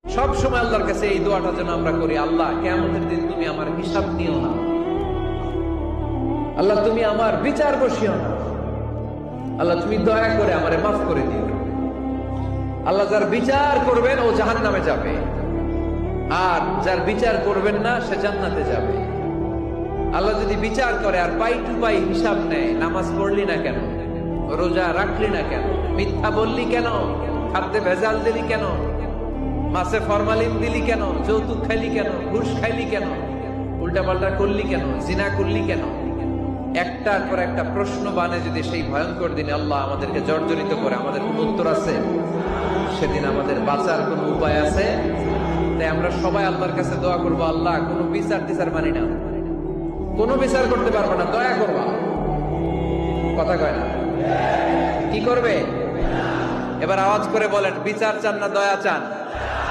সব সময় আল্লাহর কাছে এই দোয়াটা যেন আমরা করি, আল্লাহ কিয়ামতের দিন তুমি আমার হিসাব নিও না, আল্লাহ তুমি আমার বিচার বসিও না, আল্লাহ তুমি দয়া করে আমারে মাফ করে দিও। আল্লাহ যার বিচার করবেন ও জাহান্নামে যাবে, আর যার বিচার করবেন না সে জান্নাতে যাবে। আল্লাহ যদি বিচার করে আর পাই টু পাই হিসাব নেয়, নামাজ পড়লি না কেন, রোজা রাখলি না কেন, মিথ্যা বললি কেন, খাদ্যে ভেজাল দিলি কেন, মাছে ফরমালিন দিলি কেন, যৌতুক খাইলি কেন, ঘুষ খাইলি কেন, উল্টাপাল্টা করলি কেন, জিনা করলি কেন, একটার পর একটা প্রশ্ন বানে যদি সেই ভয়ঙ্কর দিনে আল্লাহ আমাদেরকে জর্জরিত করে, আমাদের কোন উত্তর আছে? সেদিন আমাদের বাঁচার কোন উপায় আছে? তাই আমরা সবাই আল্লাহর কাছে দোয়া করবো, আল্লাহ কোনো বিচার টিচার মানি না, কোনো বিচার করতে পারবো না, দয়া করবা। কথা কয় না? কি করবে? এবার আওয়াজ করে বলেন, বিচার চান না দয়া চান?